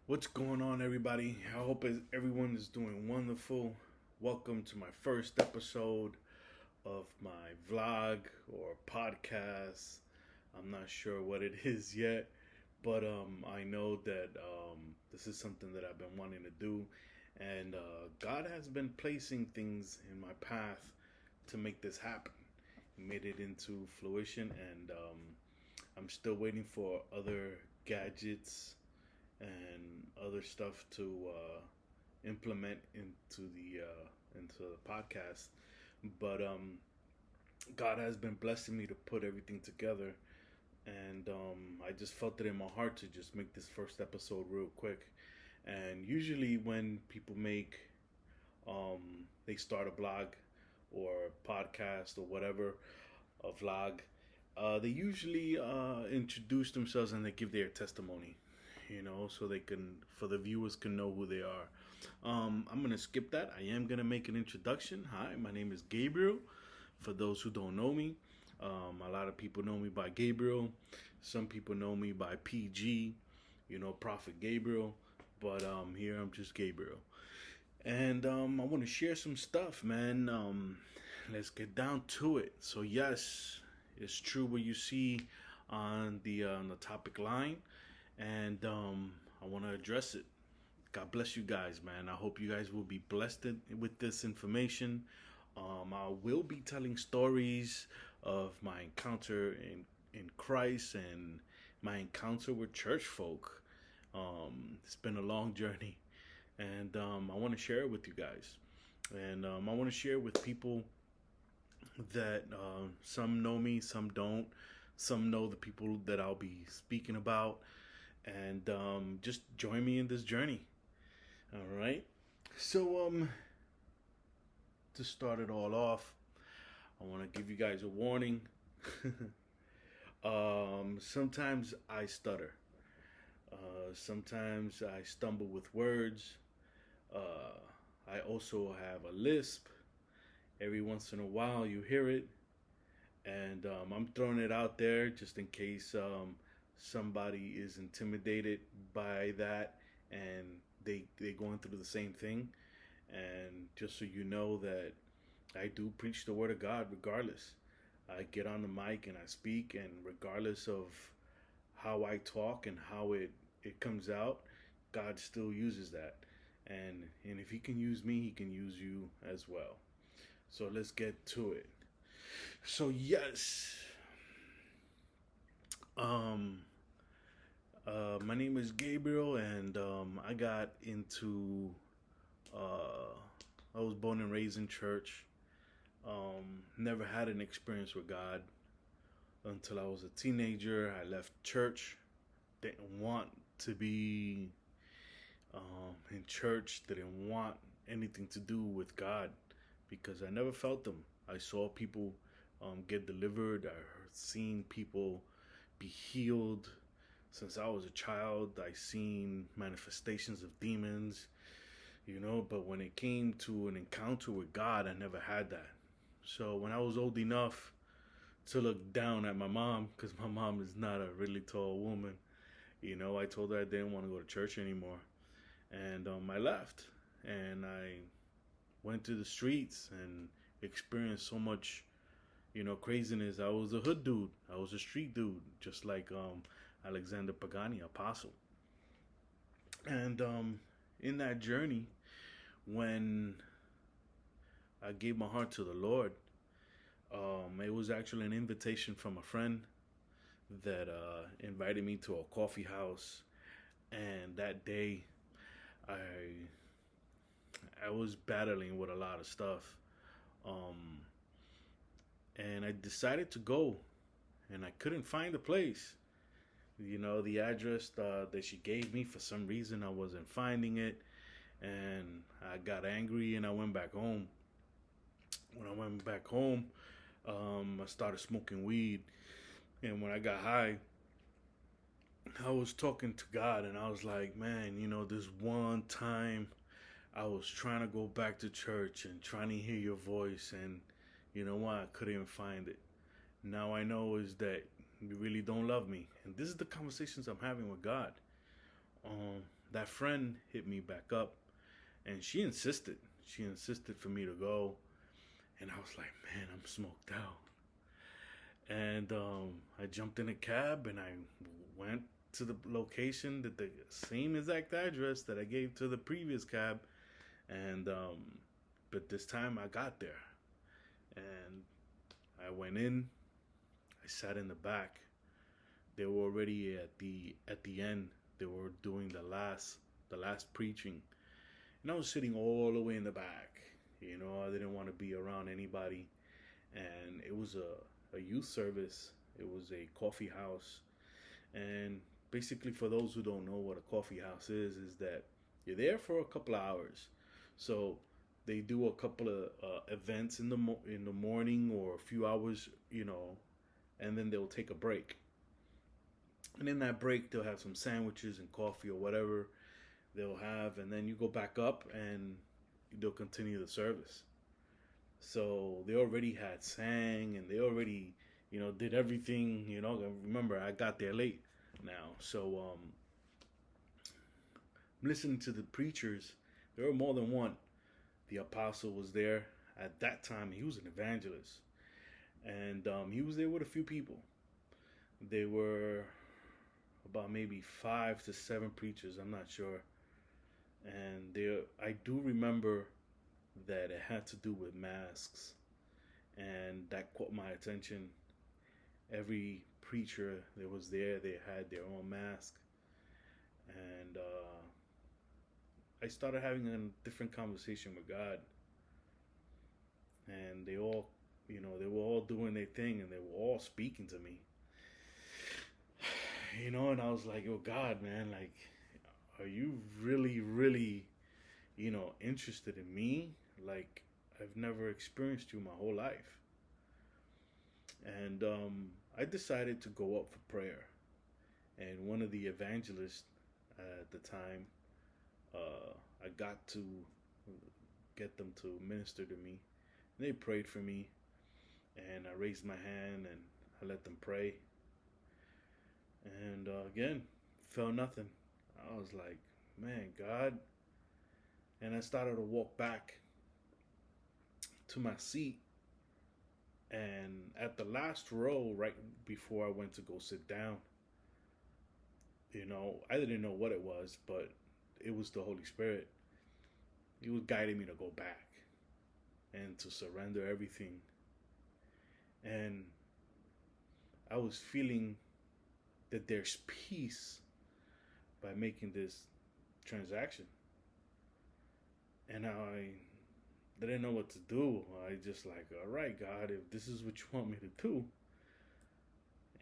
What's going on, everybody? I hope everyone is doing wonderful. Welcome to my first episode of my vlog or podcast. I'm not sure what it is yet, but I know that this is something that I've been wanting to do, and God has been placing things in my path to make this happen. He made it into fruition, and I'm still waiting for other gadgets and other stuff to implement into the podcast. But God has been blessing me to put everything together, and I just felt it in my heart to just make this first episode real quick. And usually, when people they start a blog or a podcast or whatever, a vlog, they usually introduce themselves and they give their testimony, so for the viewers can know who they are. I'm gonna skip that. I am gonna make an introduction. Hi, my name is Gabriel. For those who don't know me, a lot of people know me by Gabriel. Some people know me by PG, Prophet Gabriel. But here I'm just Gabriel. And I want to share some stuff, man. Let's get down to it. So yes, it's true what you see on the topic line, and I want to address it. God bless you guys, man. I hope you guys will be blessed with this information. I will be telling stories of my encounter in Christ and my encounter with church folk. It's been a long journey, and I want to share it with you guys. And I want to share with people that some know me, some don't. Some know the people that I'll be speaking about, and just join me in this journey. All right. So to start it all off, I want to give you guys a warning. Sometimes I stutter. Sometimes I stumble with words. I also have a lisp. Every once in a while, you hear it, and I'm throwing it out there just in case somebody is intimidated by that and they going through the same thing. And just so you know that I do preach the word of God regardless. I get on the mic and I speak, and regardless of how I talk and how it comes out, God still uses that. And if he can use me, he can use you as well. So let's get to it. So yes, um, my name is Gabriel, and I got into. Uh, I was born and raised in church. Never had an experience with God until I was a teenager. I left church. Didn't want to be in church. Didn't want anything to do with God because I never felt them. I saw people get delivered. I seen people be healed. Since I was a child, I seen manifestations of demons, but when it came to an encounter with God, I never had that. So when I was old enough to look down at my mom, because my mom is not a really tall woman, I told her I didn't want to go to church anymore. And I left. And I went to the streets and experienced so much, craziness. I was a hood dude. I was a street dude, just like Alexander Pagani, apostle. And in that journey, when I gave my heart to the Lord, it was actually an invitation from a friend that invited me to a coffee house, and that day, I I was battling with a lot of stuff, um, and I decided to go, and I couldn't find the place. The address that she gave me, for some reason I wasn't finding it, and I got angry and I went back home. When I went back home, I started smoking weed, and when I got high, I was talking to God, and I was like, man, this one time I was trying to go back to church and trying to hear your voice, and you know what? I couldn't even find it. Now I know is that you really don't love me, and this is the conversations I'm having with God. Um, that friend hit me back up, and she insisted. She insisted for me to go, and I was like, man, I'm smoked out. And I jumped in a cab and I went to the location, that the same exact address that I gave to the previous cab, and but this time I got there, and I went in. I sat in the back. They were already at the end. They were doing the last preaching, and I was sitting all the way in the back. You know, I didn't want to be around anybody, and it was a youth service. It was a coffee house, and basically, for those who don't know what a coffee house is that you're there for a couple of hours. So they do a couple of events in the morning, or a few hours, you know, and then they'll take a break. And in that break, they'll have some sandwiches and coffee or whatever they'll have, and then you go back up and they'll continue the service. So they already had sang, and they already, you know, did everything. You know, remember, I got there late now, so I'm listening to the preachers. There were more than one. The apostle was there at that time. He was an evangelist, and he was there with a few people. They were about maybe 5 to 7 preachers. I'm not sure. And there, I do remember that it had to do with masks, and that caught my attention. Every preacher that was there, they had their own mask, and I started having a different conversation with God, and they all, you know, they were all doing their thing, and they were all speaking to me, you know, and I was like, oh God, man, like, are you really, really, you know, interested in me? Like, I've never experienced you my whole life. And I decided to go up for prayer. And one of the evangelists at the time, I got to get them to minister to me. And they prayed for me, and I raised my hand and I let them pray. And again, felt nothing. I was like, man, God. And I started to walk back to my seat. And at the last row, right before I went to go sit down, you know, I didn't know what it was, but it was the Holy Spirit. He was guiding me to go back and to surrender everything. And I was feeling that there's peace by making this transaction. And I didn't know what to do. I just like, all right, God, if this is what you want me to do.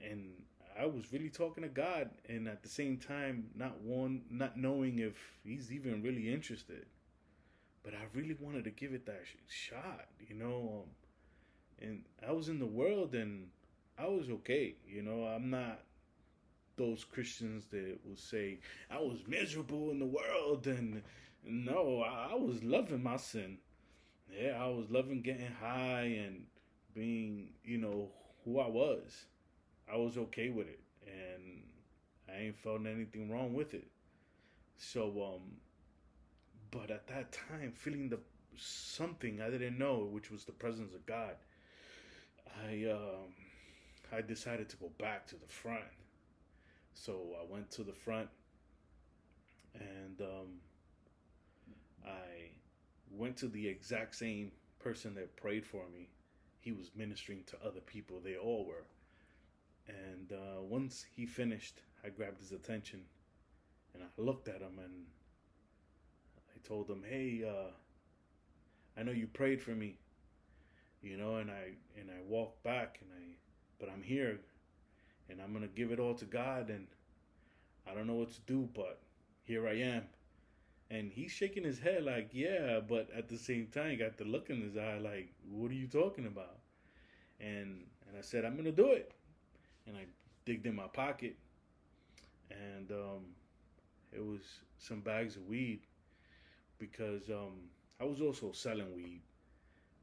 And I was really talking to God, and at the same time, not knowing if he's even really interested. But I really wanted to give it that shot, you know. And I was in the world, and I was okay, you know. I'm not those Christians that will say I was miserable in the world, and no, I was loving my sin. Yeah, I was loving getting high and being, you know, who I was. I was okay with it, and I ain't felt anything wrong with it. So, but at that time, feeling the something I didn't know, which was the presence of God, I I decided to go back to the front. So I went to the front, and I went to the exact same person that prayed for me. He was ministering to other people. They all were. And once he finished, I grabbed his attention, and I looked at him, and I told him, "Hey, I know you prayed for me, you know, and I walked back, but I'm here, and I'm gonna give it all to God, and I don't know what to do, but here I am." And he's shaking his head like, yeah, but at the same time, he got the look in his eye like, what are you talking about? And I said, I'm gonna do it. And I digged in my pocket, and it was some bags of weed, because I was also selling weed,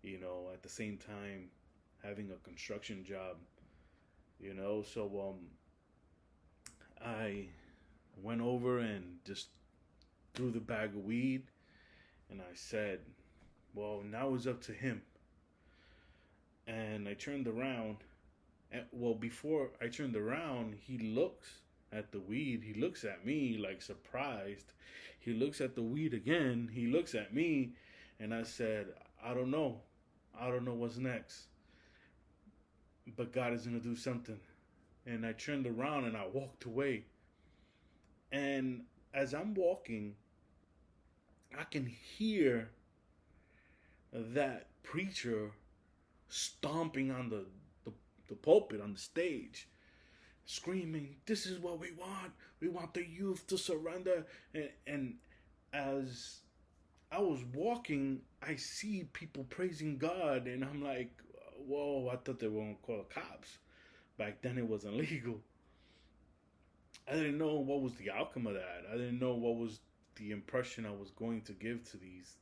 you know, at the same time having a construction job, you know. So I went over and just threw the bag of weed, and I said, well, now it's up to him. And I turned around. And, well, before I turned around, he looks at the weed. He looks at me like surprised. He looks at the weed again. He looks at me. And I said, I don't know. I don't know what's next. But God is going to do something. And I turned around and I walked away. And as I'm walking, I can hear that preacher stomping on the pulpit, on the stage, screaming, this is what we want. We want the youth to surrender. And as I was walking, I see people praising God, and I'm like, whoa, I thought they were going to call the cops. Back then it wasn't legal. I didn't know what was the outcome of that. I didn't know what was the impression I was going to give to these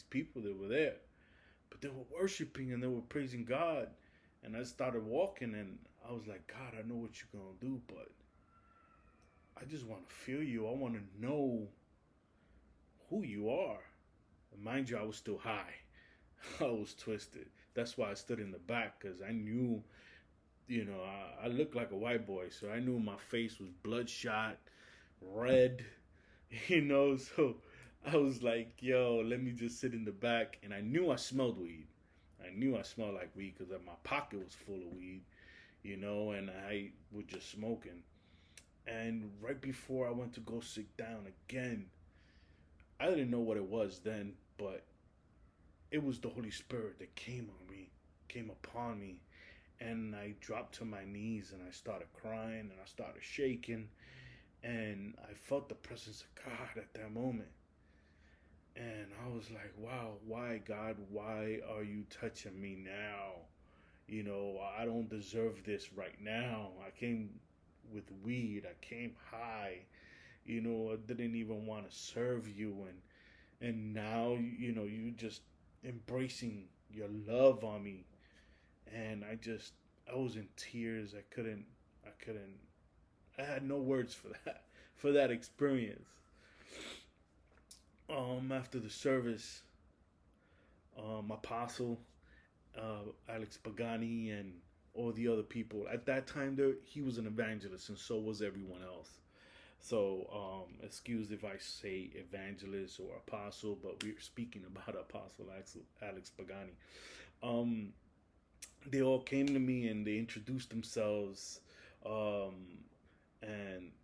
people that were there. But they were worshiping and they were praising God. And I started walking and I was like, God, I know what you're going to do, but I just want to feel you. I want to know who you are. And mind you, I was still high. I was twisted. That's why I stood in the back, because I knew, I looked like a white boy. So I knew my face was bloodshot, red, so I was like, yo, let me just sit in the back. And I knew I smelled weed. I knew I smelled like weed because my pocket was full of weed, and I was just smoking. And right before I went to go sit down again, I didn't know what it was then, but it was the Holy Spirit that came upon me. And I dropped to my knees and I started crying and I started shaking. And I felt the presence of God at that moment. And I was like, wow, why, God? Why are you touching me now? I don't deserve this right now. I came with weed. I came high. I didn't even want to serve you. And now, you just embracing your love on me. And I was in tears. I had no words for that experience. After the service, Apostle, Alex Pagani, and all the other people. At that time, he was an evangelist, and so was everyone else. So, excuse if I say evangelist or apostle, but we're speaking about Apostle Alex Pagani. They all came to me and they introduced themselves, and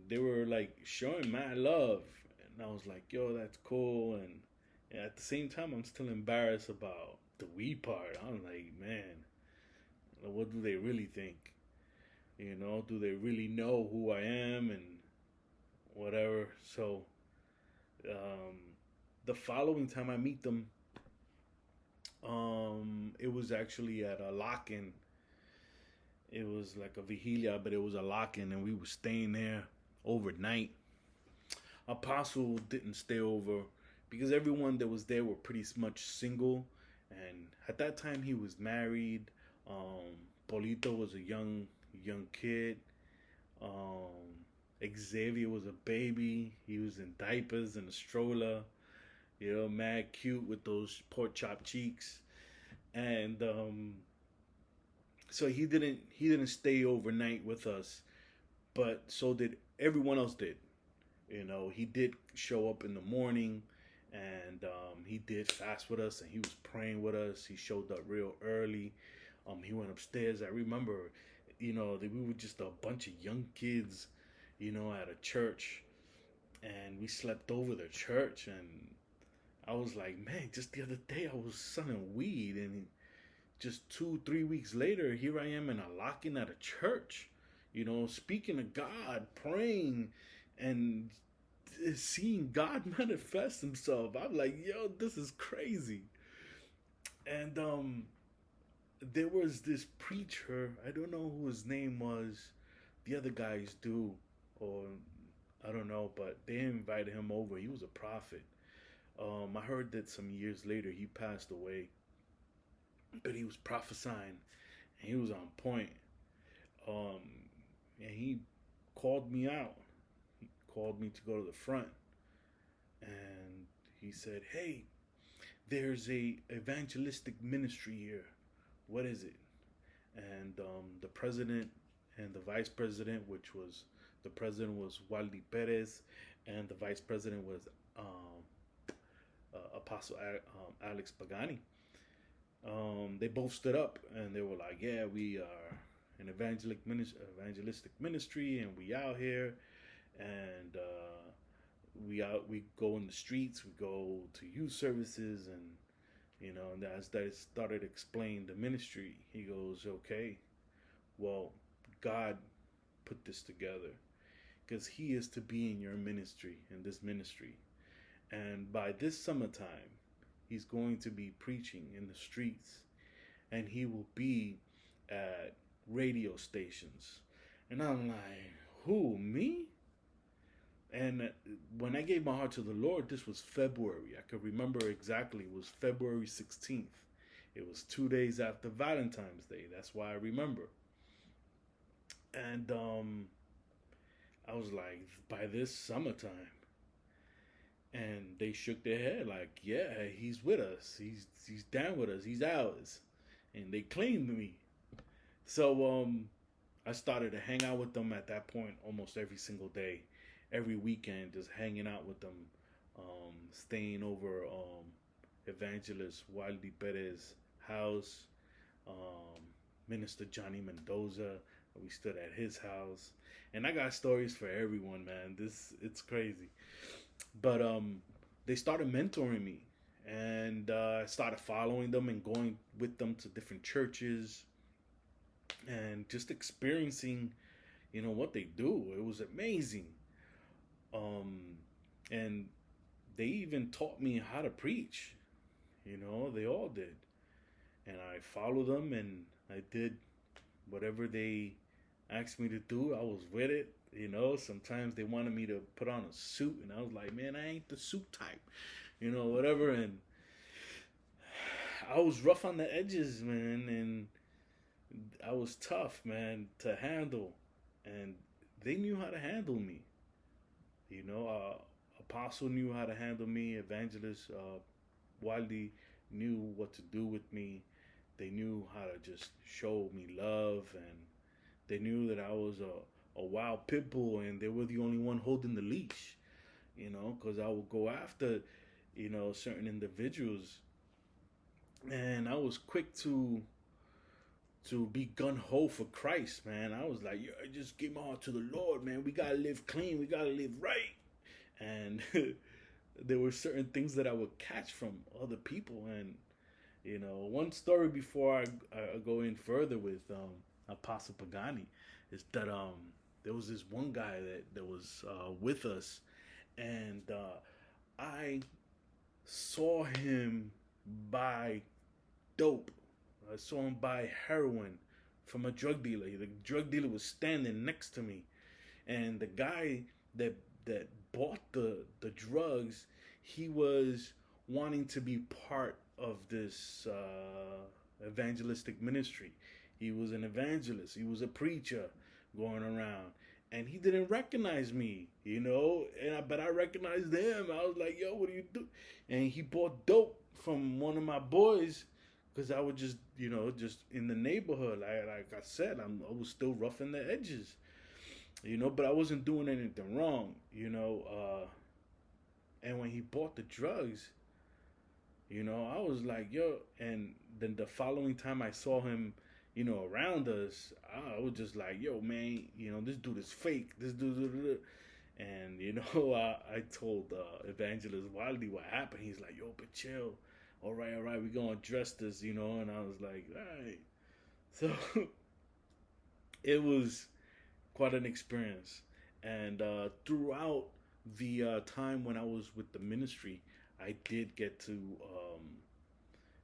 they were like showing mad love, and I was like, yo, that's cool. And at the same time, I'm still embarrassed about the weed part. I'm like, man, what do they really think? Do they really know who I am and whatever? So, the following time I meet them, it was actually at a lock-in. It was like a vigilia, but it was a lock-in, and we were staying there overnight. Apostle didn't stay over because everyone that was there were pretty much single, and at that time he was married. Polito was a young kid. Xavier was a baby. He was in diapers and a stroller. Mad cute with those pork chop cheeks. And so he didn't stay overnight with us, but so did everyone else did. He did show up in the morning, and he did fast with us, and he was praying with us. He showed up real early. He went upstairs. I remember, we were just a bunch of young kids, at a church, and we slept over the church. And I was like, man, just the other day I was selling weed, and just 2-3 weeks later, here I am in a lock-in at a church, speaking to God, praying, and seeing God manifest himself. I'm like, yo, this is crazy. And there was this preacher, I don't know who his name was. The other guys do, or I don't know, but they invited him over. He was a prophet. I heard that some years later he passed away, but he was prophesying, and he was on point. And he called me out. He called me to go to the front, and he said, "Hey, there's a evangelistic ministry here. What is it?" And the president and the vice president, which was the president was Waldi Perez, and the vice president was Apostle Alex Pagani. They both stood up and they were like, "Yeah, we are an evangelistic ministry, and we out here, and we go in the streets, we go to youth services, and and as they started to explain the ministry, he goes, okay, well, God put this together because He is to be in your ministry, in this ministry, and by this summertime, He's going to be preaching in the streets, and He will be at radio stations." And I'm like, who, me? And when I gave my heart to the Lord, this was February. I could remember exactly. It was February 16th. It was 2 days after Valentine's Day. That's why I remember. And I was like, by this summertime. And they shook their head like, yeah, He's with us. He's down with us. He's ours. And they claimed me. So I started to hang out with them at that point almost every single day, every weekend, just hanging out with them, staying over Evangelist Waldi Perez's house, Minister Johnny Mendoza. We stood at his house, and I got stories for everyone, man. It's crazy, but they started mentoring me, and I started following them and going with them to different churches, and just experiencing, what they do. It was amazing. And they even taught me how to preach. They all did. And I followed them, and I did whatever they asked me to do. I was with it. Sometimes they wanted me to put on a suit, and I was like, man, I ain't the suit type, whatever. And I was rough on the edges, man, and I was tough, man, to handle. And they knew how to handle me. Apostle knew how to handle me. Evangelist Waldi knew what to do with me. They knew how to just show me love, and they knew that I was a wild pit bull, and they were the only one holding the leash. Because I would go after, certain individuals, and I was quick to be gun ho for Christ, man. I was like, yo, I just give my heart to the Lord, man. We gotta live clean. We gotta live right. And there were certain things that I would catch from other people. And one story before I go in further with Apostle Pagani is that there was this one guy that was with us, and I saw him buy dope. I saw him buy heroin from a drug dealer. The drug dealer was standing next to me, and the guy that bought the drugs, he was wanting to be part of this evangelistic ministry. He was an evangelist. He was a preacher going around, and he didn't recognize me, but I recognized him. I was like, yo, what do you do? And he bought dope from one of my boys, because I was just in the neighborhood. Like I said, I was still rough in the edges, but I wasn't doing anything wrong, and when he bought the drugs, I was like, yo, and then the following time I saw him, around us, I was just like, yo, man, this dude is fake. This dude, and I told Evangelist Waldi what happened. He's like, yo, but chill. All right, we gonna address this, and I was like, all right. So it was quite an experience, and throughout the time when I was with the ministry, I did get to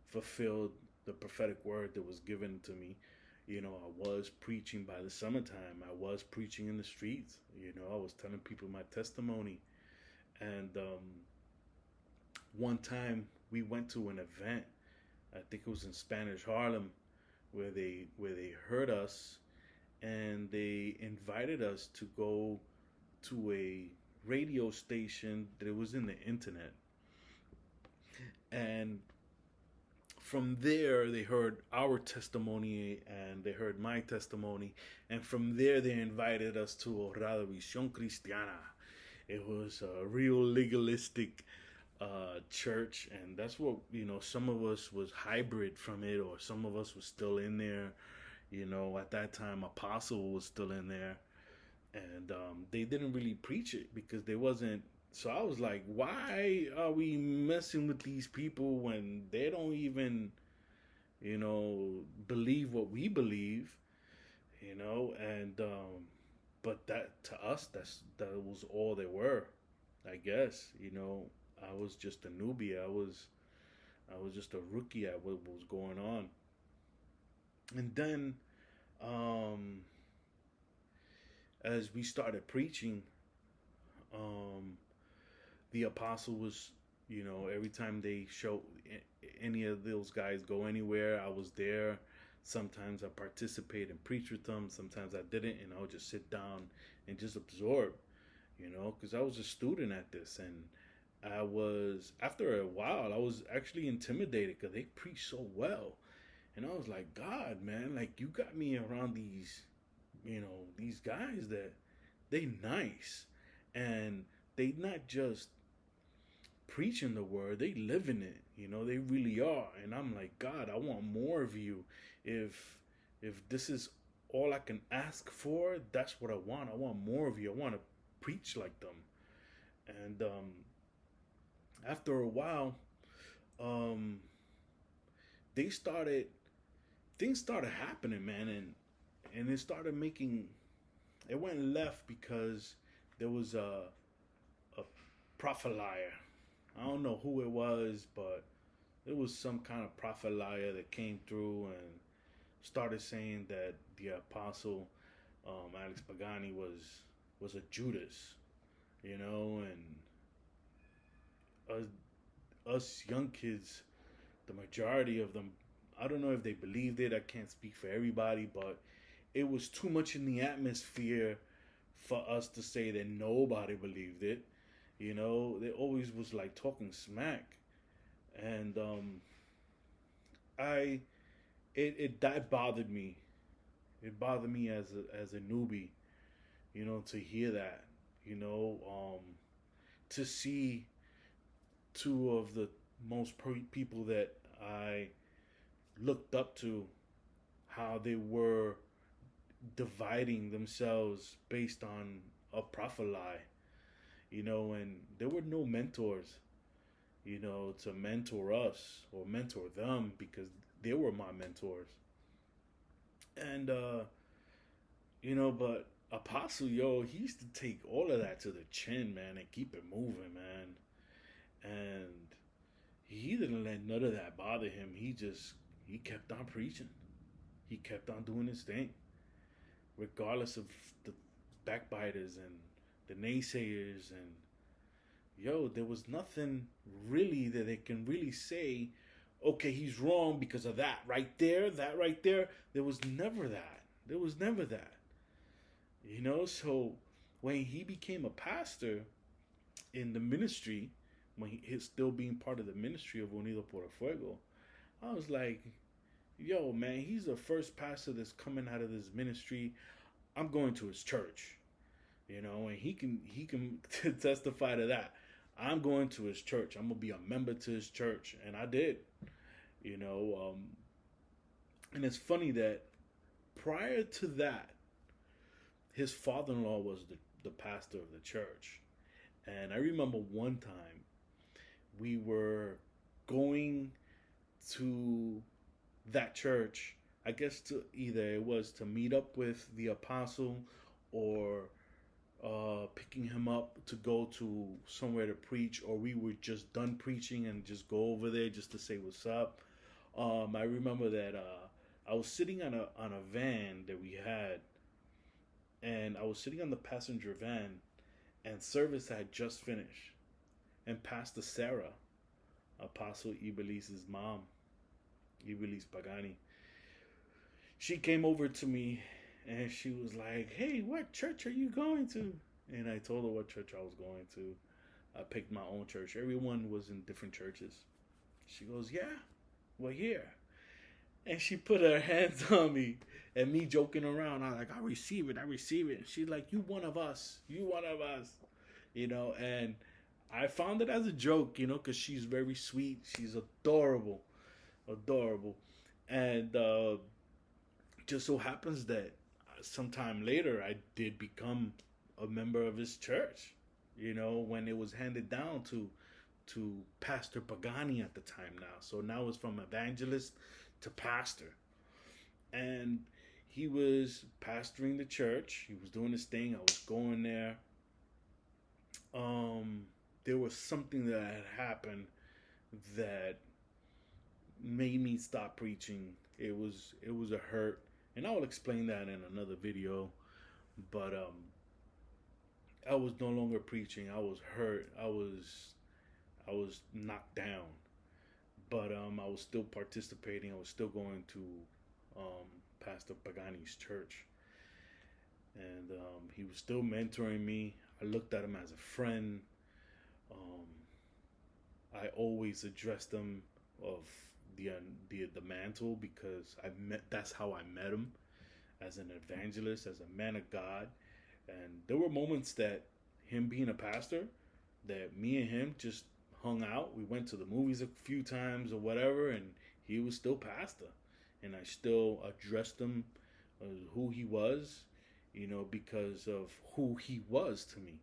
fulfill the prophetic word that was given to me. I was preaching by the summertime. I was preaching in the streets. I was telling people my testimony, and one time we went to an event. I think it was in Spanish Harlem, where they heard us, and they invited us to go to a radio station that was in the internet. And from there, they heard our testimony and they heard my testimony. And from there, they invited us to Radio Visión Cristiana. It was a real legalistic church, and that's what, some of us was hybrid from it, or some of us was still in there. At that time, Apostle was still in there, and they didn't really preach it because they wasn't. So I was like, why are we messing with these people when they don't even, believe what we believe, and but that to us, that was all they were, I guess. I was just a newbie. I was just a rookie at what was going on. And then, as we started preaching, um, the apostle was, every time they show any of those guys go anywhere, I was there. Sometimes I participate and preach with them. Sometimes I didn't, and I would just sit down and just absorb, because I was a student at this, and after a while, I was actually intimidated because they preach so well. And I was like, God, man, like, you got me around these guys that they nice. And they not just preaching the word, they live in it. They really are. And I'm like, God, I want more of you. If this is all I can ask for, that's what I want. I want more of you. I want to preach like them. And after a while, um, they started things started happening, man, and it went left because there was a prophet liar. I don't know who it was, but it was some kind of prophet liar that came through and started saying that the apostle, Alex Pagani, was a Judas, and us young kids, the majority of them, I don't know if they believed it. I can't speak for everybody, but it was too much in the atmosphere for us to say that nobody believed it. They always was like talking smack, and I that bothered me. It bothered me as a newbie, to hear that, to see two of the most people that I looked up to, how they were dividing themselves based on a prophet lie, and there were no mentors, to mentor us or mentor them because they were my mentors. And, but Apostle, he used to take all of that to the chin, man, and keep it moving, man. And he didn't let none of that bother him. He kept on preaching. He kept on doing his thing, regardless of the backbiters and the naysayers. And there was nothing really that they can really say, okay, he's wrong because of that right there, that right there. There was never that. There was never that. So when he became a pastor in the ministry, when he's still being part of the ministry of Unido por el Fuego, I was like, man, he's the first pastor that's coming out of this ministry. I'm going to his church, and he can testify to that. I'm going to his church. I'm gonna be a member to his church, and I did, and it's funny that prior to that, his father-in-law was the pastor of the church, and I remember one time we were going to that church, I guess it was to meet up with the apostle or picking him up to go to somewhere to preach, or we were just done preaching and just go over there just to say what's up. I remember that I was sitting on a van that we had, and I was sitting on the passenger van, and service had just finished, and Pastor Sarah, Apostle Ibelis's mom, Ibelis Pagani, she came over to me and she was like, "Hey, what church are you going to?" And I told her what church I was going to. I picked my own church. Everyone was in different churches. She goes, "Yeah, we're here." And she put her hands on me and me joking around. I was like, "I receive it, I receive it." And she's like, "You one of us. You one of us." And I found it as a joke, because she's very sweet. She's adorable. Adorable. And just so happens that sometime later I did become a member of his church. When it was handed down to Pastor Pagani at the time now. So now it's from evangelist to pastor. And he was pastoring the church. He was doing his thing. I was going there. There was something that had happened that made me stop preaching. It was a hurt, and I will explain that in another video. But I was no longer preaching. I was hurt. I was knocked down. But I was still participating. I was still going to Pastor Pagani's church, and he was still mentoring me. I looked at him as a friend. Um, I always addressed him of the mantle because that's how I met him, as an evangelist, as a man of God. And there were moments that him being a pastor, that me and him just hung out. We went to the movies a few times or whatever, and he was still pastor. And I still addressed him as who he was, because of who he was to me.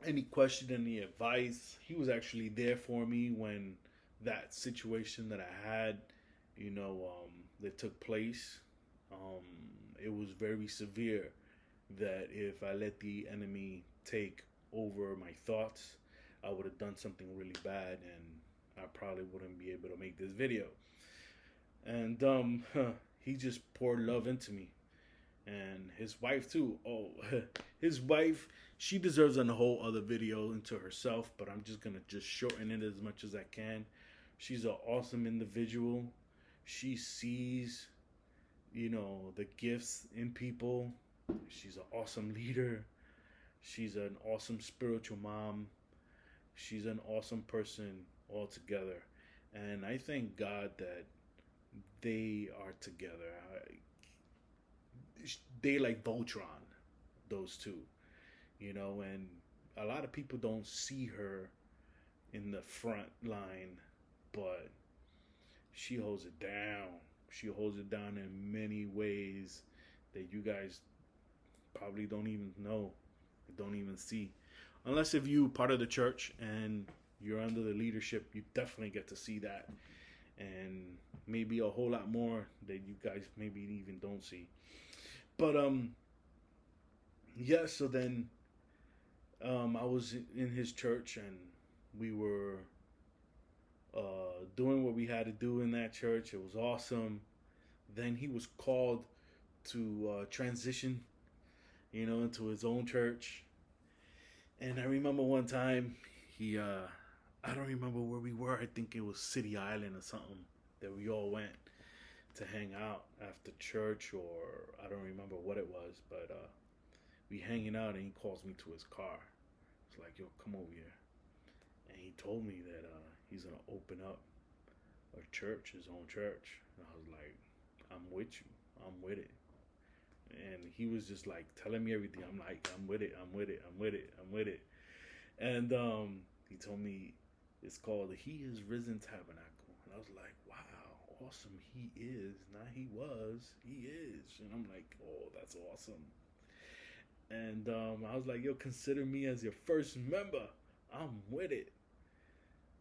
Any question, any advice, he was actually there for me when that situation that I had, that took place. Um, it was very severe, that if I let the enemy take over my thoughts, I would have done something really bad, and I probably wouldn't be able to make this video. And he just poured love into me, and his wife too. Oh, his wife, she deserves a whole other video into herself, but I'm just gonna shorten it as much as I can. She's an awesome individual. She sees, the gifts in people. She's an awesome leader. She's an awesome spiritual mom. She's an awesome person altogether. And I thank God that they are together. They like Voltron, those two, and a lot of people don't see her in the front line, but she holds it down. She holds it down in many ways that you guys probably don't even know, don't even see. Unless if you part of the church and you're under the leadership, you definitely get to see that. And maybe a whole lot more that you guys maybe even don't see. But yeah, so then I was in his church, and we were doing what we had to do in that church. It was awesome. Then he was called to transition, into his own church. And I remember one time I don't remember where we were. I think it was City Island or something that we all went to hang out after church, or I don't remember what it was, but we hanging out, and he calls me to his car. It's like, "Yo, come over here." And he told me that he's going to open up a church, his own church. And I was like, "I'm with you. I'm with it." And he was just like telling me everything. I'm like, "I'm with it. I'm with it. I'm with it. I'm with it." And he told me it's called He Is Risen Tabernacle. And I was like, "Wow, awesome. He is. Not he was. He is." And I'm like, "Oh, that's awesome." And I was like, "Yo, consider me as your first member. I'm with it."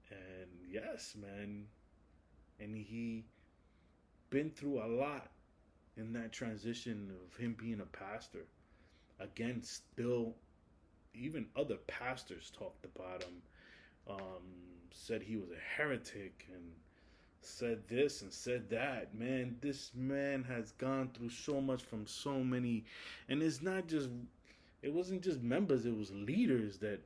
And yes, man. And he been through a lot in that transition of him being a pastor. Again, still, even other pastors talked about him, said he was a heretic, and said this and said that. Man, this man has gone through so much from so many, and it wasn't just members, it was leaders that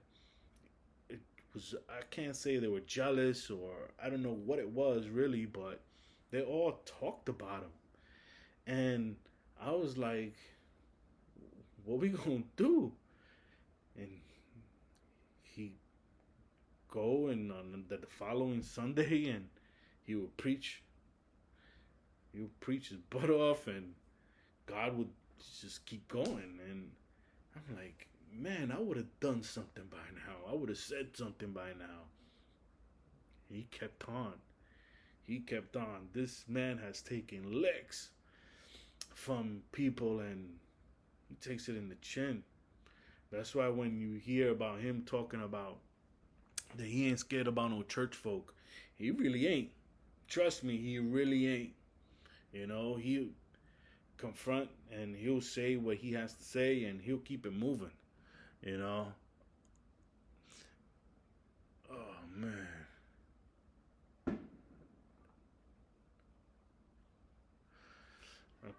I can't say they were jealous, or I don't know what it was really, but they all talked about him. And I was like, what we gonna do? And he go and on the following Sunday, and he would preach. He would preach his butt off, and God would just keep going. And I'm like, man, I would have done something by now. I would have said something by now. He kept on. He kept on. This man has taken licks from people, and he takes it in the chin. That's why when you hear about him talking about that he ain't scared about no church folk, he really ain't. Trust me, he really ain't. He confront and he'll say what he has to say, and he'll keep it moving. You know. Oh man. I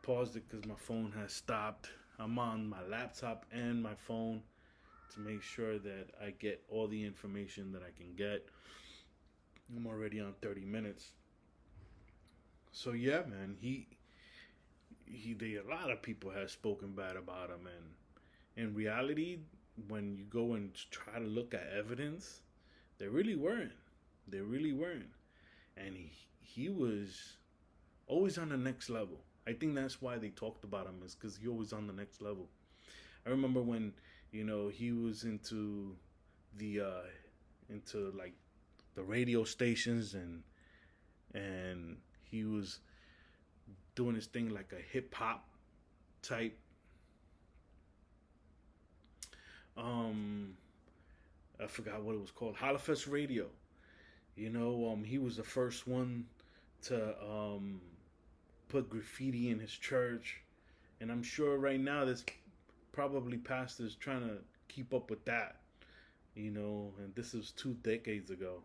paused it because my phone has stopped. I'm on my laptop and my phone to make sure that I get all the information that I can get. I'm already on 30 minutes. So yeah, man, a lot of people have spoken bad about him, and in reality, when you go and try to look at evidence, they really weren't. They really weren't. And he was always on the next level. I think that's why they talked about him, is because he always on the next level. I remember when he was the into like the radio stations, and he was doing his thing like a hip hop type. I forgot what it was called. Holofest Radio. He was the first one to put graffiti in his church, and I'm sure right now there's probably pastors trying to keep up with that. And this was 2 decades ago,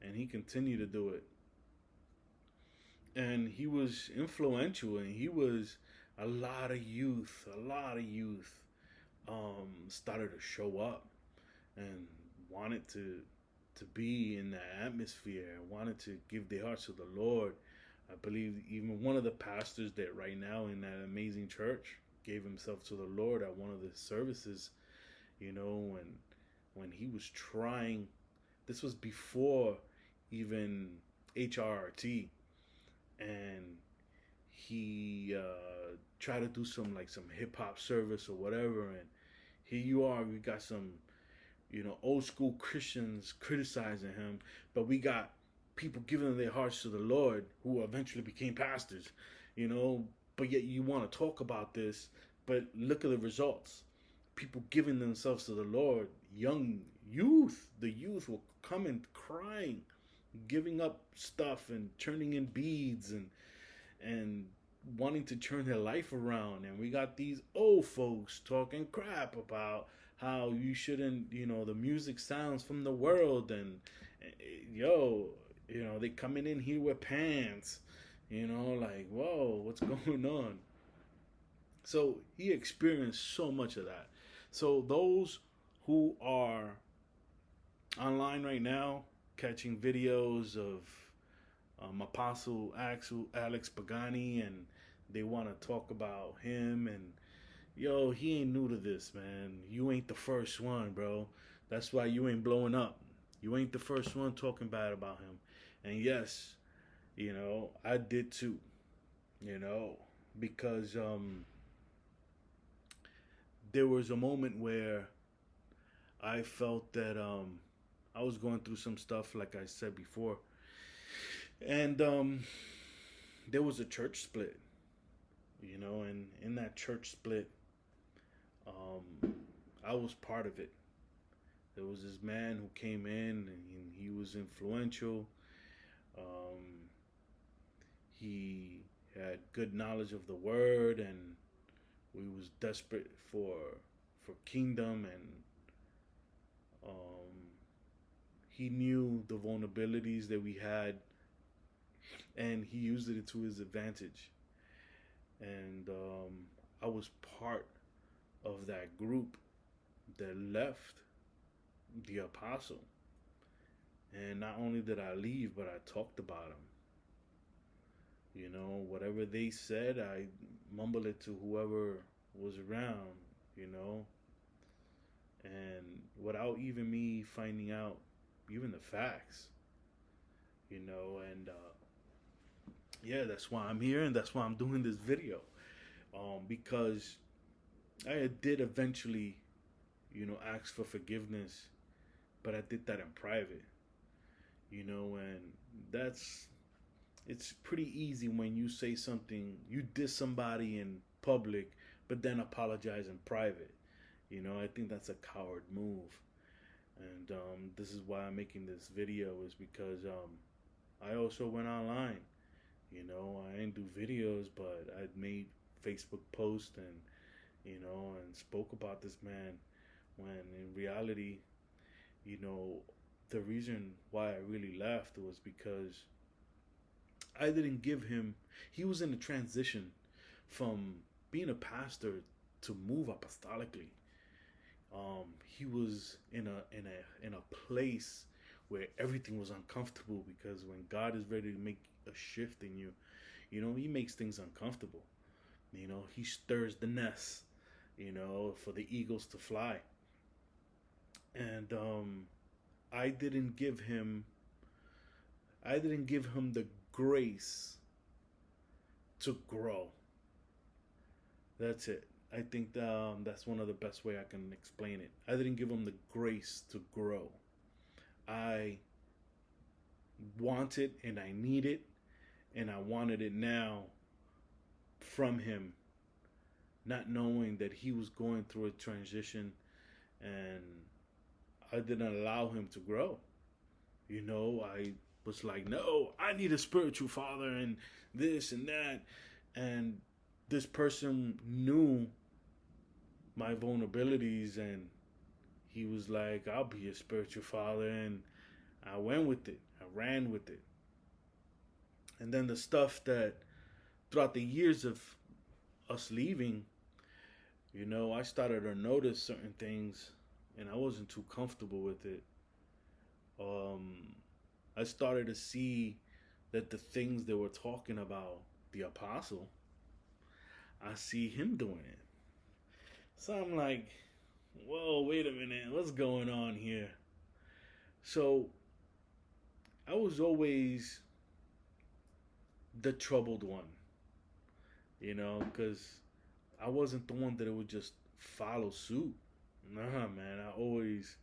and he continued to do it. And he was influential, and he was a lot of youth started to show up and wanted to be in that atmosphere, wanted to give their hearts to the Lord. I believe even one of the pastors that right now in that amazing church gave himself to the Lord at one of the services. When he was trying, this was before even HRRT, and he tried to do some hip hop service or whatever, and here you are, we got some old school Christians criticizing him, but we got people giving their hearts to the Lord who eventually became pastors, but yet you want to talk about this, but look at the results. People giving themselves to the Lord, the youth were coming crying, giving up stuff and turning in beads and wanting to turn their life around. And we got these old folks talking crap about how you shouldn't, the music sounds from the world, and they coming in here with pants, like, whoa, what's going on? So he experienced so much of that. So those who are online right now catching videos of Apostle Alex Pagani, and they want to talk about him, and he ain't new to this, man. You ain't the first one, bro. That's why you ain't blowing up. You ain't the first one talking bad about him. And yes, I did too. Because there was a moment where I felt that I was going through some stuff, like I said before, and there was a church split, and in that church split, I was part of it. There was this man who came in, and he was influential. He had good knowledge of the word, and we was desperate for kingdom, and he knew the vulnerabilities that we had, and he used it to his advantage. And I was part of that group that left the apostle. And not only did I leave, but I talked about him. Whatever they said, I mumbled it to whoever was around. you know, and without even me finding out even the facts, you know, and yeah, that's why I'm here and that's why I'm doing this video, because I did eventually, you know, ask for forgiveness, but I did that in private, you know, and that's it's pretty easy when you say something, you diss somebody in public, but then apologize in private. You know, I think that's a coward move. And this is why I'm making this video, is because I also went online. You know, I didn't do videos, but I made Facebook posts and, you know, and spoke about this man when in reality, you know, the reason why I really left was because I didn't give him, he was in a transition from being a pastor to move apostolically. He was in a place where everything was uncomfortable, because when God is ready to make a shift in you, you know, he makes things uncomfortable. You know, he stirs the nest, you know, for the eagles to fly. And I didn't give him I didn't give him the grace to grow. That's it. I think that's one of the best way I can explain it. I didn't give him the grace to grow. I want it and I need it, and I wanted it now from him, not knowing that he was going through a transition, and I didn't allow him to grow. You know, I was like, no, I need a spiritual father and this and that. And this person knew my vulnerabilities, and he was like, I'll be a spiritual father. And I went with it, I ran with it. And then the stuff that throughout the years of us leaving, you know, I started to notice certain things and I wasn't too comfortable with it. Um, I started to see that the things they were talking about, the apostle, I see him doing it. So I'm like, whoa, wait a minute, what's going on here? So I was always the troubled one, you know, because I wasn't the one that would just follow suit. Nah, man, I always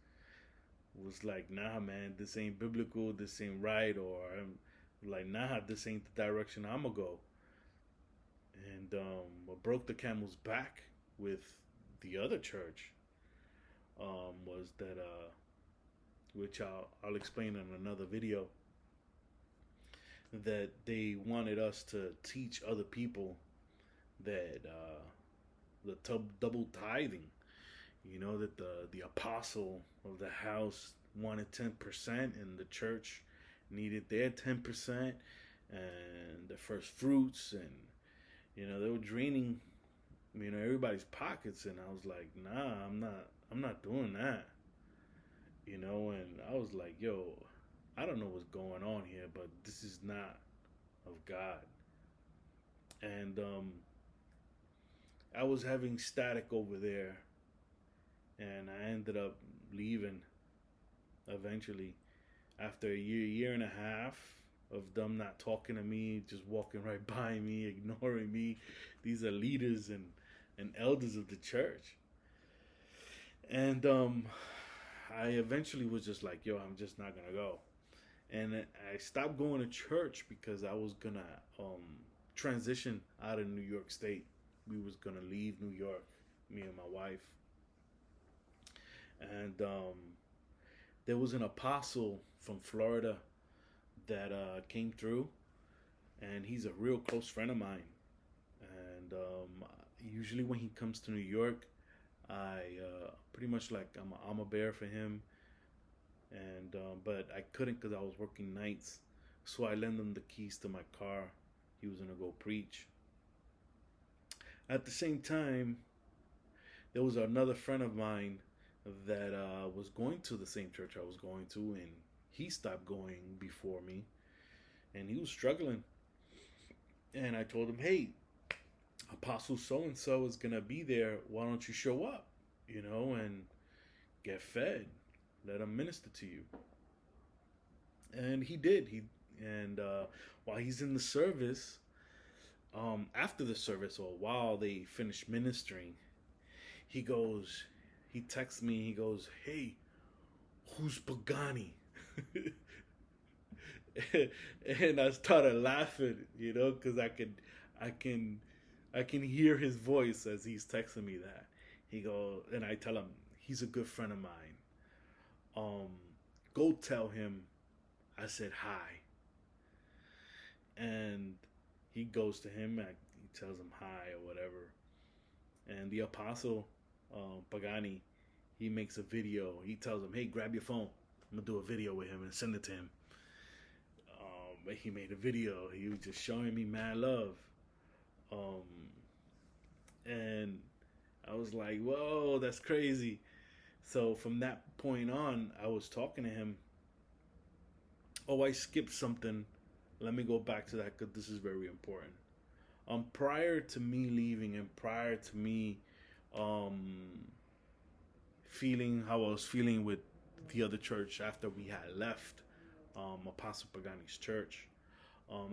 was like, nah, man, this ain't biblical, this ain't right, or I'm like, nah, this ain't the direction I'm gonna go. And what broke the camel's back with the other church was that, which I'll explain in another video, that they wanted us to teach other people that the double tithing. You know, that the apostle of the house wanted 10%, and the church needed their 10%, and the first fruits, and you know they were draining, you know, everybody's pockets. And I was like, nah, I'm not doing that. You know, and I was like, yo, I don't know what's going on here, but this is not of God. And I was having static over there, and I ended up leaving eventually after a year and a half of them not talking to me, just walking right by me, ignoring me. These are leaders and elders of the church. And I eventually was just like, yo, I'm just not gonna go. And I stopped going to church because I was gonna transition out of New York State. We was gonna leave New York, me and my wife. And there was an apostle from Florida that came through, and he's a real close friend of mine. And usually when he comes to New York, I pretty much like I'm a armor bearer for him. And but I couldn't because I was working nights, so I lent him the keys to my car. He was gonna go preach. At the same time, there was another friend of mine that was going to the same church I was going to, and he stopped going before me, and he was struggling. And I told him, hey, Apostle so and so is gonna be there. Why don't you show up? And get fed. Let him minister to you. And he did. And while he's in the service, after the service or while they finish ministering, he goes, he texts me. He goes, "Hey, who's Pagani?" And I started laughing, because I can, I can hear his voice as he's texting me that. He goes, and I tell him he's a good friend of mine. Um, Go tell him I said hi. And he goes to him, and he tells him hi or whatever. And the apostle, Pagani, he makes a video. He tells him, "Hey, grab your phone. I'm gonna do a video with him and send it to him." But he made a video. He was just showing me mad love. Um, and I was like, "Whoa, that's crazy." So from that point on, I was talking to him. Oh, I skipped something. Let me go back to that because this is very important. Prior to me leaving and prior to me um, feeling how I was feeling with the other church after we had left Apostle Pagani's church,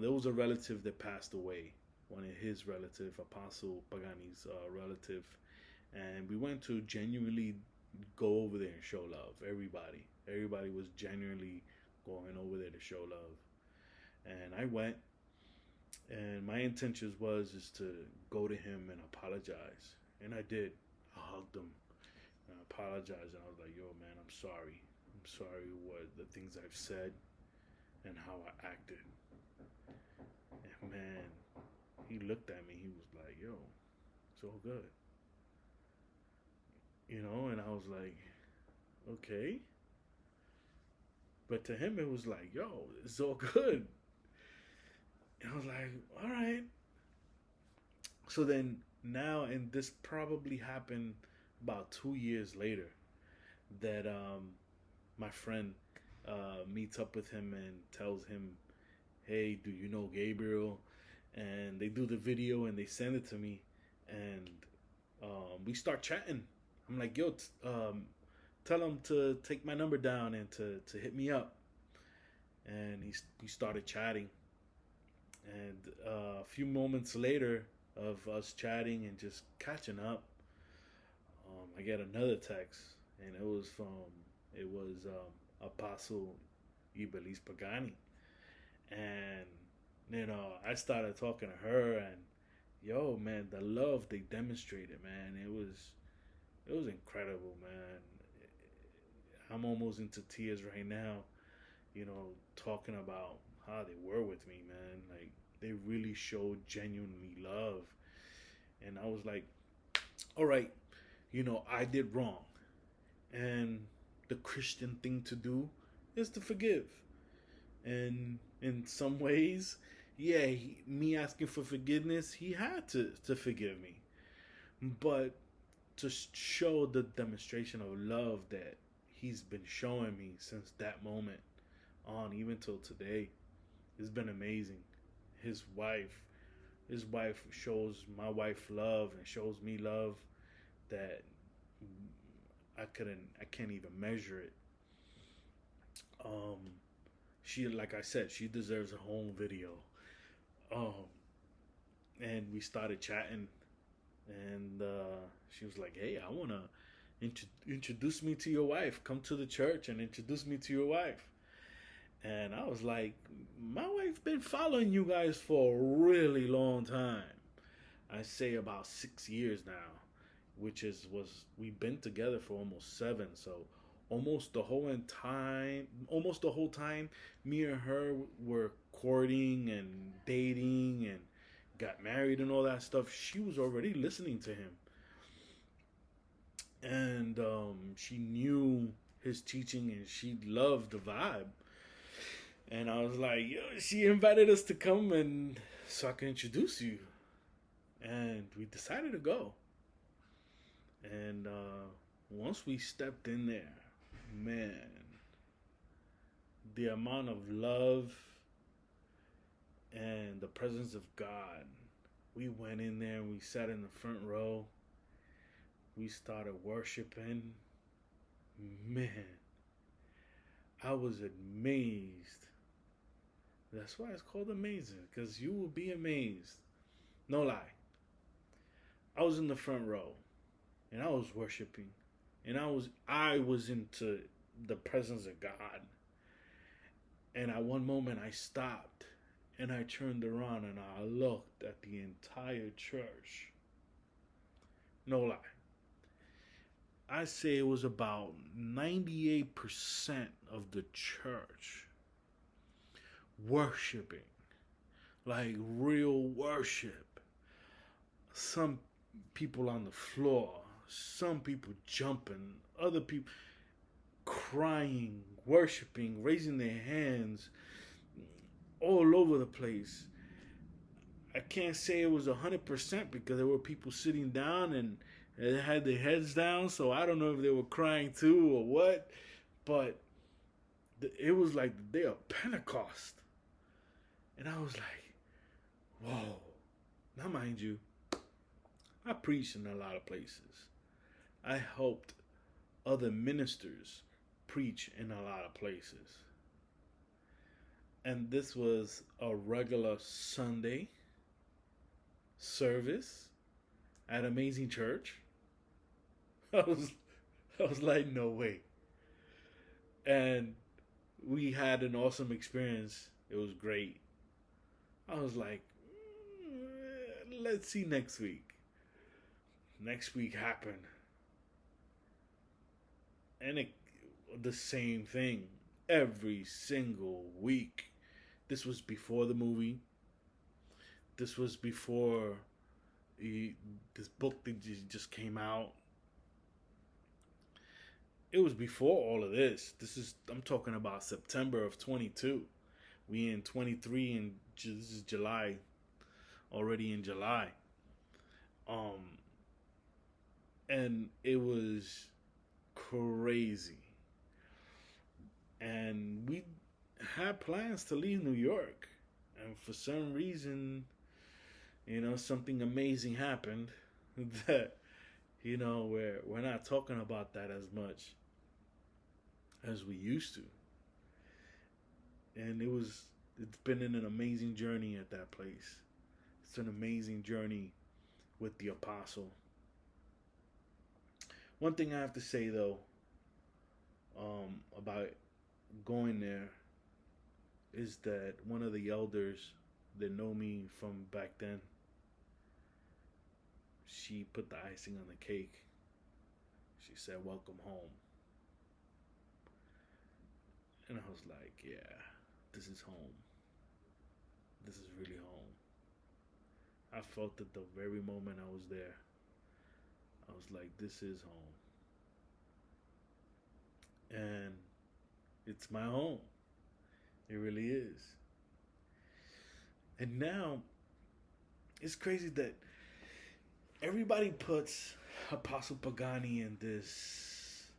there was a relative that passed away. One of his relative, Apostle Pagani's relative, and we went to genuinely go over there and show love. Everybody was genuinely going over there to show love, and I went. And my intentions was is to go to him and apologize, and I did. I hugged him and I apologized, and I was like, "Yo, man, I'm sorry. I'm sorry what the things I've said and how I acted." And man, he looked at me. He was like, "Yo, it's all good," And I was like, "Okay." But to him, it was like, "Yo, it's all good." And I was like, "All right." So then now, and this probably happened about 2 years later, that my friend meets up with him and tells him, "Hey, do you know Gabriel?" And they do the video and they send it to me, and we start chatting. I'm like, "Yo, tell him to take my number down and to hit me up." And he started chatting, and a few moments later of us chatting and just catching up, I get another text, and it was Apostle Ibelis Pagani, and I started talking to her, and yo, man, the love they demonstrated, man, it was incredible, man. I'm almost into tears right now, talking about how they were with me, man. Like they really showed genuinely love, and I was like, all right, I did wrong, and the Christian thing to do is to forgive. And in some ways, yeah, me asking for forgiveness, he had to forgive me. But to show the demonstration of love that he's been showing me since that moment on, even till today, it's been amazing. His wife, his wife shows my wife love and shows me love that I can't even measure it. Um, she, like I said, she deserves a home video. Um, and we started chatting, and she was like, "Hey, I wanna introduce me to your wife. Come to the church and introduce me to your wife." And I was like, "My wife's been following you guys for a really long time. I say about 6 years now, which is was we've been together for almost 7. So almost the whole time, me and her were courting and dating and got married and all that stuff. She was already listening to him, and she knew his teaching and she loved the vibe. And I was like, yo, she invited us to come and so I can introduce you. And we decided to go. And once we stepped in there, man, the amount of love and the presence of God. We went in there and we sat in the front row. We started worshiping. Man, I was amazed. That's why it's called amazing, because you will be amazed. No lie. I was in the front row and I was worshiping, and I was into the presence of God. And at one moment I stopped and I turned around and I looked at the entire church. No lie. I say it was about 98% of the church worshiping, like real worship. Some people on the floor, some people jumping, other people crying, worshiping, raising their hands all over the place. I can't say it was 100% because there were people sitting down and they had their heads down, so I don't know if they were crying too or what, but it was like the day of Pentecost. And I was like, whoa. Now, mind you, I preached in a lot of places. I helped other ministers preach in a lot of places. And this was a regular Sunday service at Amazing Church. I was like, no way. And we had an awesome experience. It was great. I was like, let's see next week. Next week happened. And the same thing every single week. This was before the movie. This was before this book that just came out. It was before all of this. I'm talking about September of 22. We in 23 and this is July. Already in July. And it was crazy. And we had plans to leave New York. And for some reason, something amazing happened that, we're not talking about that as much as we used to. And it's been an amazing journey at that place. It's an amazing journey with the apostle. One thing I have to say though, about going there is that one of the elders that know me from back then, she put the icing on the cake. She said, "Welcome home." And I was like, yeah, this is home. This is really home. I felt it the very moment I was there. I was like, this is home. And it's my home. It really is. And now, it's crazy that everybody puts Apostle Pagani in this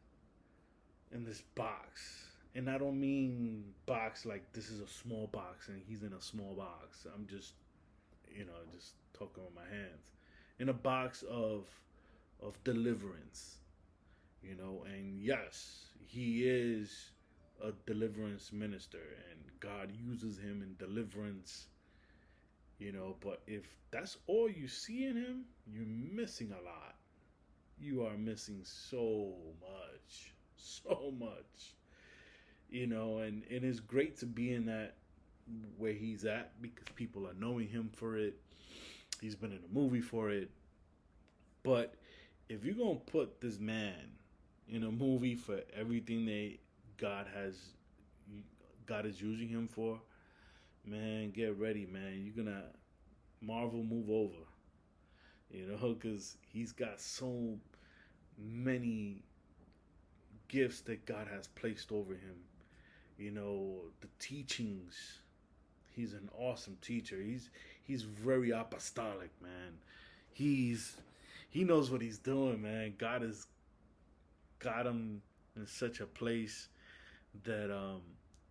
box. And I don't mean box like this is a small box and he's in a small box. I'm just, just talking with my hands. In a box of deliverance, and yes, he is a deliverance minister and God uses him in deliverance, but if that's all you see in him, you're missing a lot. You are missing so much. And it is great to be in that where he's at because people are knowing him for it. He's been in a movie for it. But if you're going to put this man in a movie for everything that God is using him for, man, get ready, man. You're going to Marvel move over. Because he's got so many gifts that God has placed over him. The teachings. He's an awesome teacher. He's very apostolic, man. He knows what he's doing, man. God has got him in such a place that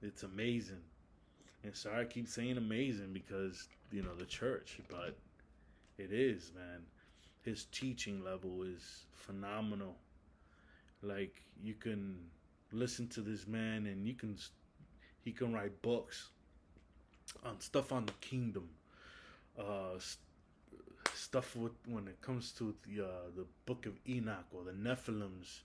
it's amazing. And sorry I keep saying amazing because the church, but It is, man. His teaching level is phenomenal. Like, you can listen to this man, and he can write books on stuff on the kingdom, uh, stuff with when it comes to the Book of Enoch or the Nephilims.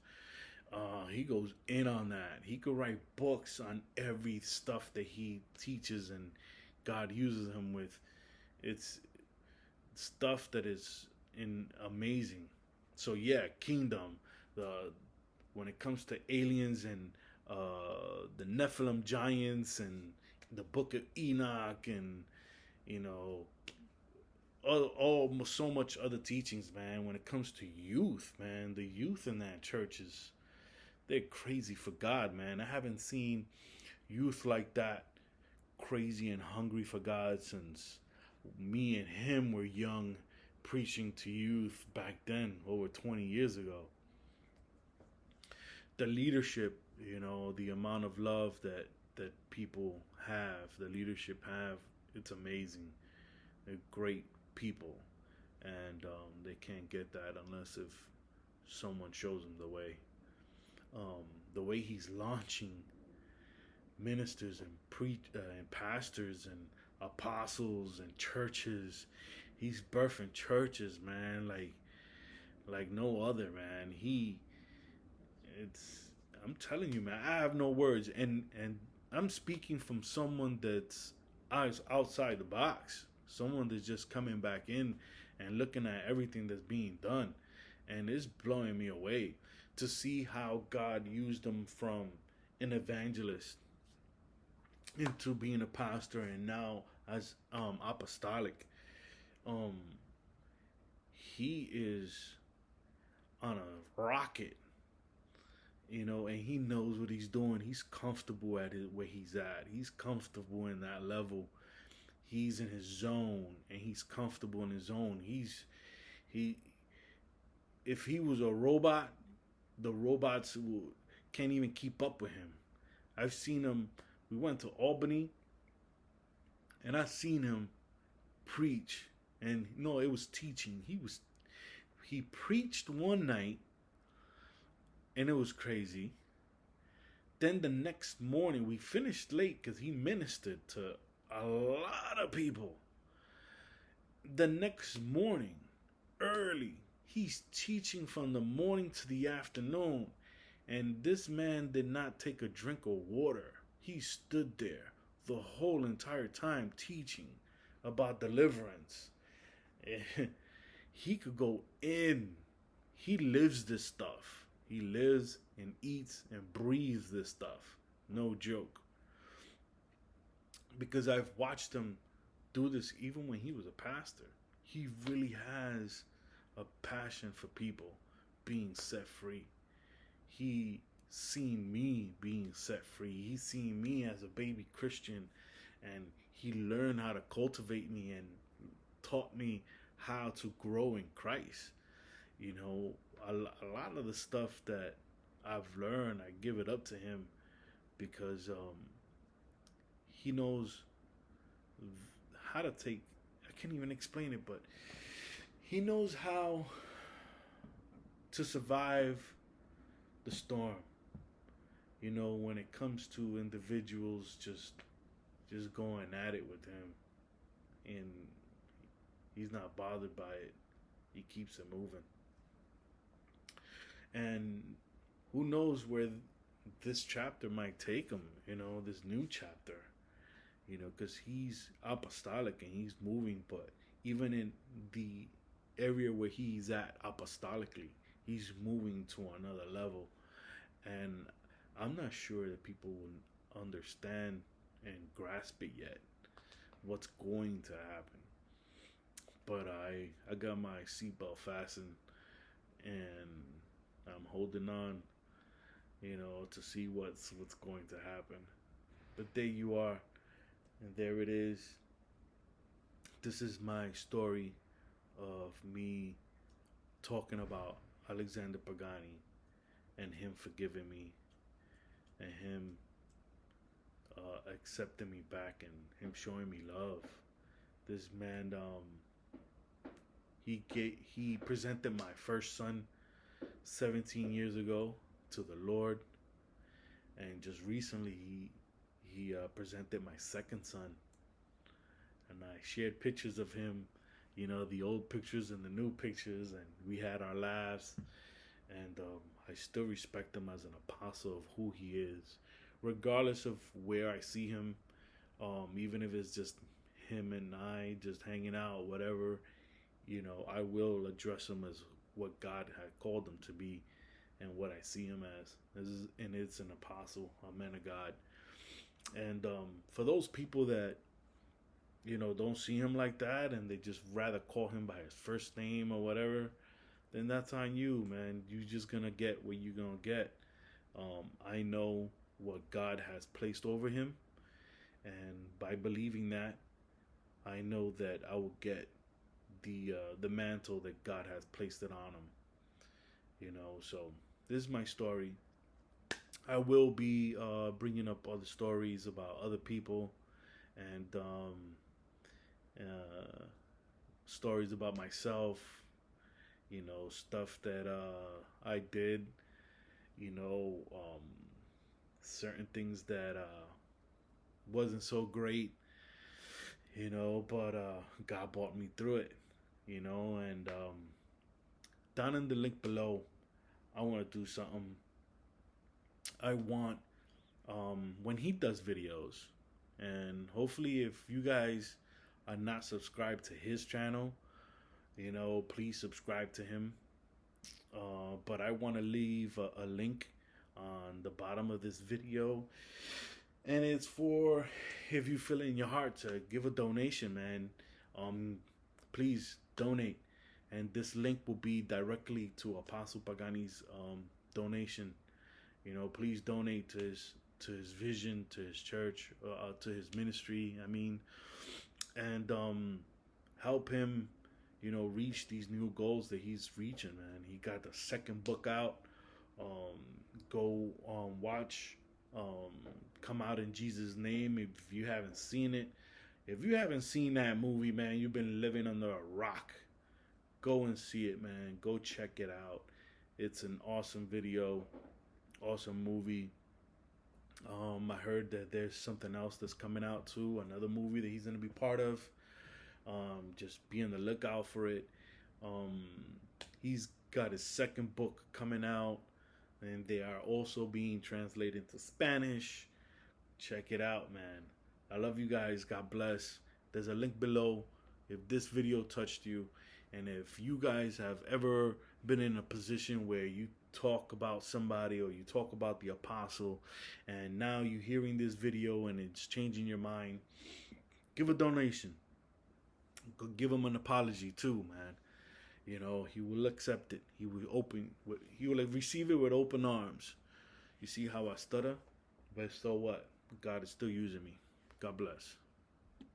He goes in on that. He could write books on every stuff that he teaches and God uses him with. It's stuff that is amazing. So yeah, kingdom. The When it comes to aliens and the Nephilim giants and the Book of Enoch and you know all so much other teachings, man. When it comes to youth, man, the youth in that church is they're crazy for God, man. I haven't seen youth like that, crazy and hungry for God, since me and him were young, preaching to youth back then, over 20 years ago. The leadership, the amount of love that people have, the leadership have, it's amazing. They're great people, and they can't get that unless if someone shows them the way. The way he's launching ministers and and pastors and apostles and churches, he's birthing churches, man, like no other, man. I'm telling you, man, I have no words, and I'm speaking from someone that's outside the box, someone that's just coming back in and looking at everything that's being done, and it's blowing me away to see how God used him from an evangelist into being a pastor, and now as apostolic. um he is on a rocket, and he knows what he's doing. He's comfortable at it where he's at. He's comfortable in that level. He's in his zone, and he's comfortable in his zone. He If he was a robot, the robots can't even keep up with him. I've seen him. We went to Albany, and I seen him preach, and no, it was teaching. He preached one night, and it was crazy. Then the next morning, we finished late because he ministered to a lot of people. The next morning, early, he's teaching from the morning to the afternoon, and this man did not take a drink of water. He stood there the whole entire time teaching about deliverance. He could go in. He lives this stuff. He lives and eats and breathes this stuff. No joke. Because I've watched him do this even when he was a pastor. He really has a passion for people being set free. He seen me being set free. He seen me as a baby Christian, and he learned how to cultivate me and taught me how to grow in Christ. A lot of the stuff that I've learned, I give it up to him because he knows how to take. I can't even explain it, but he knows how to survive the storm. When it comes to individuals just going at it with him, and he's not bothered by it. He keeps it moving. And who knows where this chapter might take him, this new chapter, because he's apostolic and he's moving, but even in the area where he's at apostolically, he's moving to another level. And I'm not sure that people will understand and grasp it yet, what's going to happen. But I got my seatbelt fastened, and I'm holding on, to see what's going to happen. But there you are, and there it is. This is my story of me talking about Alexander Pagani and him forgiving me, and him accepting me back, and him showing me love. This man, He presented my first son 17 years ago to the Lord, and just recently he presented my second son, and I shared pictures of him, the old pictures and the new pictures, and we had our laughs. And I still respect him as an apostle of who he is, regardless of where I see him. Even if it's just him and I just hanging out, whatever, I will address him as what God had called him to be and what I see him as. And it's an apostle, a man of God. And for those people that don't see him like that, and they just rather call him by his first name or whatever, then that's on you, man. You're just gonna get what you're gonna get. I know what God has placed over him, and by believing that, I know that I will get the mantle that God has placed it on him. So this is my story. I will be bringing up other stories about other people, and stories about myself, stuff that I did, certain things that wasn't so great, but God brought me through it, and down in the link below, I want to do something. I want, when he does videos, and hopefully if you guys are not subscribed to his channel, please subscribe to him. But I want to leave a link on the bottom of this video, and it's for, if you feel it in your heart to give a donation, man, please donate, and this link will be directly to Apostle Pagani's donation. Please donate to his vision, to his church, to his ministry, and help him, reach these new goals that he's reaching, man. He got the second book out. Go watch Come Out in Jesus' Name if you haven't seen it. If you haven't seen that movie, man, you've been living under a rock. Go and see it, man. Go check it out. It's an awesome video, awesome movie. I heard that there's something else that's coming out too, another movie that he's going to be part of. Just be on the lookout for it. He's got his second book coming out, and they are also being translated into Spanish. Check it out, man. I love you guys. God bless. There's a link below if this video touched you, and if you guys have ever been in a position where you talk about somebody or you talk about the apostle, and now you're hearing this video and it's changing your mind, give a donation. Give him an apology too, man. He will accept it. He will receive it with open arms. You see how I stutter? But so what? God is still using me. God bless.